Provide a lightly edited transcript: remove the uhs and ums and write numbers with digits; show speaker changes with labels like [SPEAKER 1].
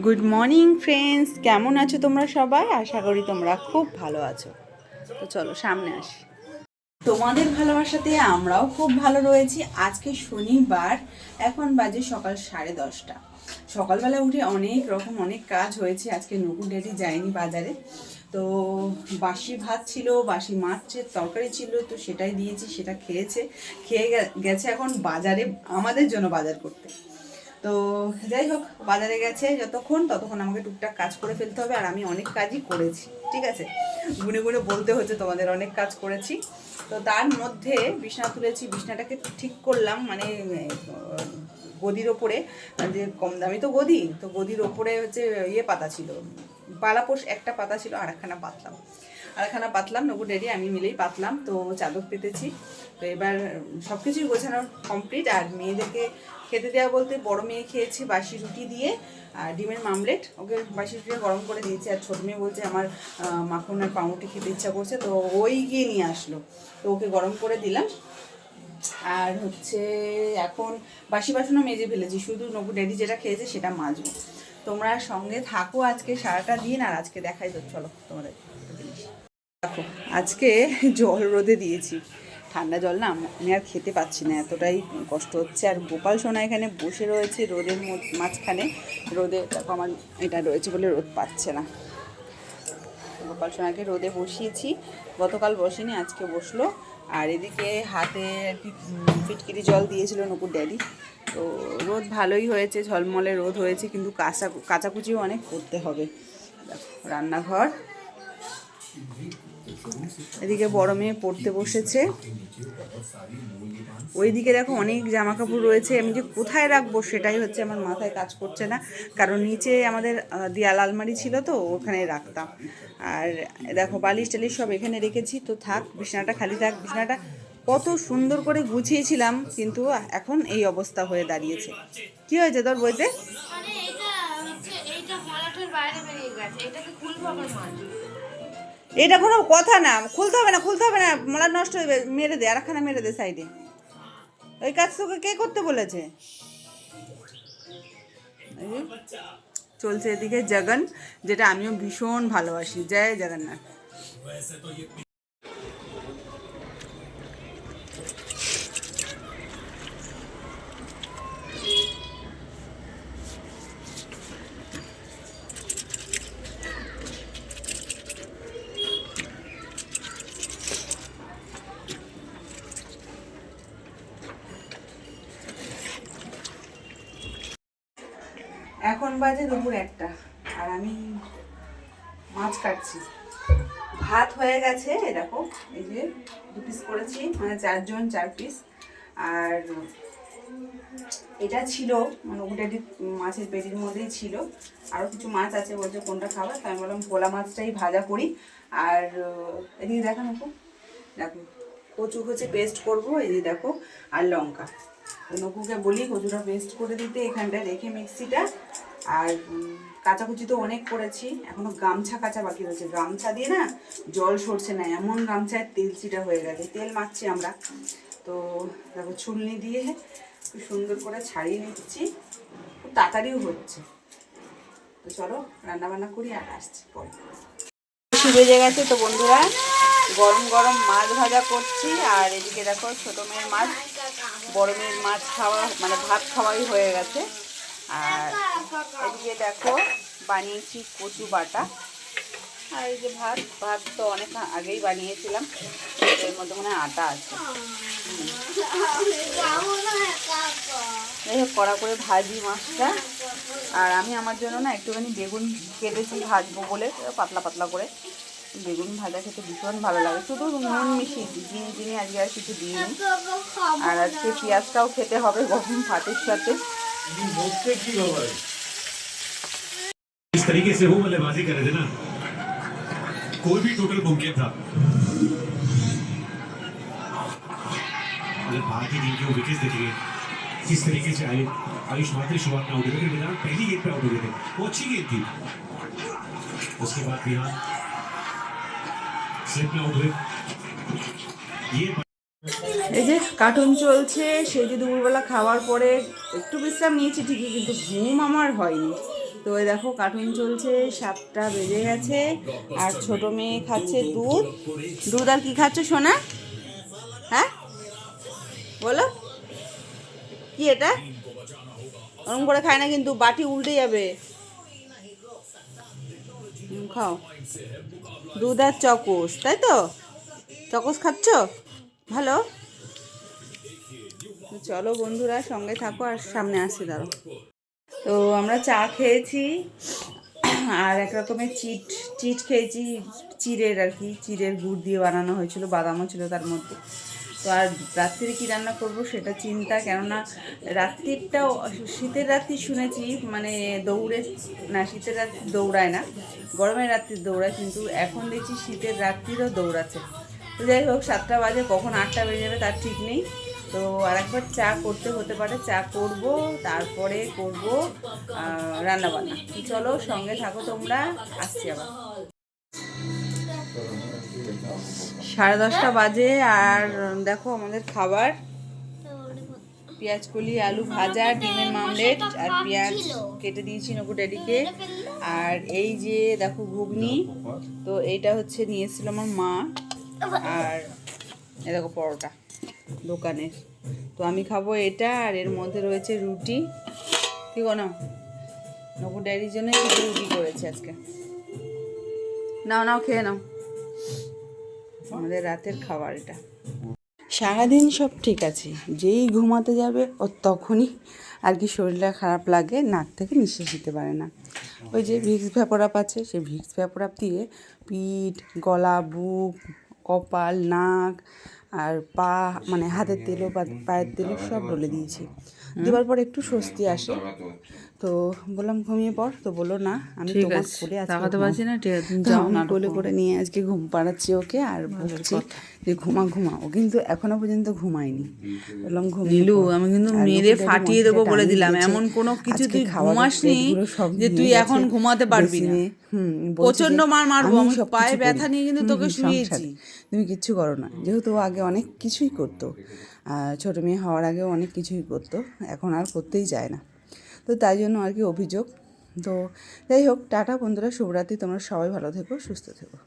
[SPEAKER 1] Good morning friends, কেমন আছো তোমরা সবাই? আশা করি তোমরা খুব ভালো আছো। তো চলো সামনে আসি। তোমাদের ভালোবাসাতে আমরাও খুব ভালো রয়েছি। আজকে শনিবার, এখন বাজে সকাল 10:30। সকালবেলা উঠে অনেক কাজ হয়েছে। আজকে নকুল ড্যাডি যায়নি বাজারে, তো বাসি ভাত ছিল, বাসি মাছের তরকারি ছিল, তো সেটাই দিয়েছি, সেটা খেয়ে গেছে এখন বাজারে আমাদের জন্য বাজার করতে। তো যাই হোক, বাজারে গেছে ততক্ষণ আমাকে টুকটাক কাজ করে ফেলতে হবে। আর আমি অনেক কাজই করেছি, ঠিক আছে, গুনে গুনে বলতে হচ্ছে তোমাদের, অনেক কাজ করেছি। তো তার মধ্যে বিছানা তুলেছি, বিছানাটাকে ঠিক করলাম, মানে গদির ওপরে, যে কম দামি তো গদি, তো গদির ওপরে হচ্ছে পাতা ছিল, পালাপোষ একটা পাতা ছিল, আরেকখানা পাতলাম নবু ডেডি আমি মিলেই পাতলাম। তো চাদর পেতেছি। তো এবার সব কিছুই গোছানো কমপ্লিট। আর মেয়েদেরকে খেতে দেওয়া বলতে, বড় মেয়ে খেয়েছি বাসি রুটি দিয়ে আর ডিমের মামলেট, ওকে বাসি রুটিটা গরম করে দিয়েছি। আর ছোটো মেয়ে বলছে আমার মাখন আর পাউরুটি খেতে ইচ্ছা করছে, তো ওই গিয়ে নিয়ে আসলো, তো ওকে গরম করে দিলাম। আর হচ্ছে এখন বাসি বাসনও মেজে ফেলেছি, শুধু নবু ড্যাডি যেটা খেয়েছে সেটা মাজবো। তোমরা সঙ্গে থাকো আজকে সারাটা দিন। আর আজকে দেখাই তো, চলো তোমাদের দেখো। আজকে জল রোদে দিয়েছি, ঠান্ডা জল না আমি আর খেতে পাচ্ছি না, এতটাই কষ্ট হচ্ছে। আর গোপাল সোনা এখানে বসে রয়েছে রোদের মাঝখানে, রোদে দেখো আমার এটা রয়েছে বলে রোদ পাচ্ছে না। গোপাল সোনাকে রোদে বসিয়েছি, গতকাল বসিনি, আজকে বসলো। আর এদিকে হাতে আর কি ফিটকিরি জল দিয়েছিল নকুর ড্যাডি। তো রোদ ভালোই হয়েছে, ঝলমলে রোদ হয়েছে, কিন্তু কাচাকুচিও অনেক করতে হবে। দেখো রান্নাঘর, এদিকে বড় মেয়ে পড়তে বসেছে, ওইদিকে দেখো অনেক জামা কাপড় রয়েছে। আমি যে কোথায় রাখবো সেটাই হচ্ছে আমার মাথায় কাজ করছে না, কারণ নিচে আমাদের দেয়াল আলমারি ছিল, তো ওখানে রাখতাম। আর দেখো বালিশ টালিশ সব এখানে রেখেছি, তো থাক, বিছানাটা খালি থাক। বিছানাটা কত সুন্দর করে গুছিয়েছিলাম, কিন্তু এখন এই অবস্থা হয়ে দাঁড়িয়েছে। কি হয়েছে তোর বইতে? এটা কোনো কথা না, খুলতে হবে না, মলা নষ্ট হয়ে মেরে দে, আরেকখানা মেরে দে সাইডে। ওই কাজ তোকে কে করতে বলেছে? চলছে এদিকে জগন, যেটা আমিও ভীষণ ভালোবাসি, জয় জগন্নাথ। এখন বাজে দুপুর 1টা, আর আমি মাছ কাটছি। ভাত হয়ে গেছে, দেখো এই যে 2 পিস করেছি, মানে 4 জন 4 পিস। আর এটা ছিল মানে ওটাটি মাছের পেটির মধ্যেই ছিল, আরও কিছু মাছ আছে, বলছে কোনটা খাবার, তো আমি বললাম ভোলা মাছটাই ভাজা করি। আর এদিকে দেখো নকু, দেখো কচু হচ্ছে পেস্ট করবো, এই যে দেখো, আর লঙ্কা। নকুকে বলি কচুটা পেস্ট করে দিতে, এখানটায় রেখে মিক্সিটা। আর কাচাকুচি তো অনেক করেছি, এখনো গামছা কাচা বাকি রয়েছে। গামছা দিয়ে না জল সরছে না, এমন গামছায় তেল চিটা হয়ে গেছে, তেল মাখছি আমরা। তো দেখো ছুলনি দিয়ে খুব সুন্দর করে ছাড়িয়ে নিচ্ছি, খুব তাড়াতাড়িও হচ্ছে। তো চলো রান্নাবান্না করি, আর আসছি পরে। বেজে গেছে তো বন্ধুরা, গরম গরম মাছ ভাজা করছি। আর এদিকে দেখো ছোটো মেয়ের মাছ, বড় মেয়ের মাছ খাওয়া মানে ভাত খাওয়াই হয়ে গেছে। আর এদিকে দেখো বানিয়েছি কচু বাটা। আর এই যে ভাত তো অনেক আগেই বানিয়েছিলাম, এর মধ্যে মনে হয় আটা আছে। যাই হোক, কড়া করে ভাজি মাছটা। আর আমি আমার জন্য না একটুখানি বেগুন কেটেছি ভাজবো বলে, পাতলা পাতলা করে। বেগুন ভাজা খেতে ভীষণ ভালো লাগে, শুধু নুন মিশিয়েছি, চিনি আজকে আর কিছু দিইনি। আর আজকে পেঁয়াজটাও খেতে হবে গরম ভাতের সাথে। इस तरीके से वो बल्लेबाजी कर रहे थे ना, कोई भी टोटल मुमकिन था। अगर भारतीय टीम की वो विकेट देखिए किस तरीके से आयुष्मान की शुरुआत में आउट हुए थे, बिना पहली गेंद पे आउट हुए थे, वो अच्छी गेंद थी। उसके बाद बिहार स्लिप में आउट हुए। ये এই যে কার্টুন চলছে, সেই যে দুপুরবেলা খাওয়ার পরে একটু বিশ্রাম নিয়েছি ঠিকই, কিন্তু ঘুম আমার হয়নি। তো এই দেখো কার্টুন চলছে, 7টা বেজে গেছে, আর ছোট মেয়ে খাচ্ছে দুধ। দুধ আর কি খাচ্ছ সোনা? হ্যাঁ বলো, কি এটা? ওরকম করে খায় না কিন্তু, বাটি উল্টে যাবে। খাও দুধ আর চকোস, তাই তো? চকোস খাচ্ছ? ভালো। তো চলো বন্ধুরা সঙ্গে থাকো, আর সামনে আসছি দাঁড়ো। তো আমরা চা খেয়েছি, আর এক রকমের চিট চিট খেয়েছি, চিড়ের আর কি, চিড়ের গুড় দিয়ে বানানো হয়েছিল, বাদামও ছিল তার মধ্যে। তো আর রাত্রিরে কী রান্না করব সেটা চিন্তা, কেননা রাত্রিরটাও শীতের রাত্রি শুনেছি মানে দৌড়ে না, শীতের রাত্রি দৌড়ায় না, গরমের রাত্রি দৌড়ায়, কিন্তু এখন দেখছি শীতের রাত্রিরও দৌড়াচ্ছে। তো যাই হোক, 7টা বাজে, কখন 8টা বেজে যাবে তার ঠিক নেই। তো আর একবার চা করতে হতে পারে, চা করব, তারপরে করব রান্নাবান্না। চলো সঙ্গে থাকো তোমরা, আসছি আবার। 10:30 বাজে, আর দেখো আমাদের খাবার, পেঁয়াজকলি আলু ভাজা, ডিমের মামলেট, আর পেঁয়াজ কেটে দিয়েছি নকু ড্যাডিকে। আর এই যে দেখো ঘুগনি, তো এইটা হচ্ছে নিয়ে এসেছিল আমার মা। আর এ দেখো পরোটা দোকানের, তো আমি খাবো এটা, আর এর মধ্যে রয়েছে রুটি। কি না, নকু ড্যাডির জন্য কিছু রুটি করেছে আজকে। নাও নাও খেয়ে নাও, আমাদের রাতের খাবার এটা। সারাদিন সব ঠিক আছে, যেই ঘুমাতে যাবে ও তখনই আর কি শরীরটা খারাপ লাগে, নাক থেকে নিঃশ্বাস নিতে পারে না। ওই যে ভিক্স ভ্যাপোরাপ আছে, সেই ভিক্স ভ্যাপোরাপ দিয়ে পিঠ, গলা, বুক, কপাল, নাক আর পা, মানে হাতের তেলও পায়ের তেলও সব ডলে দিয়েছি। দেওয়ার পর একটু স্বস্তি আসে। তো বললাম ঘুমিয়ে পড়, তো বললো না আমি তোমার কোলে আজকে পারছি না, আমি কোলে করে নিয়ে আজকে ঘুম পাড়াচ্ছি ওকে, আর বলছি যে ঘুমা ঘুমা। ও কিন্তু এখনো পর্যন্ত ঘুমায়নি। বললাম ঘুমিলু, আমি কিন্তু মেরে ফাটিয়ে দেবো বলে দিলাম, এমন কোনো কিছু তুই ঘুমাসনি যে তুই এখন ঘুমাতে পারবি না। প্রচন্ড মার মারবো, আমি পায়ে ব্যথা নিয়ে কিন্তু তোকে শুয়েছি, তুমি কিচ্ছু করো না। যেহেতু ও আগে অনেক কিছুই করতো, ছোটো মেয়ে হওয়ার আগেও অনেক কিছুই করতো, এখন আর করতেই চায় না। তো তাই জন্য আর কি অভিযোগ। তো যাই হোক, টাটা বন্ধুরা, শুভরাত্রি, তোমরা সবাই ভালো থেকো, সুস্থ থেকো।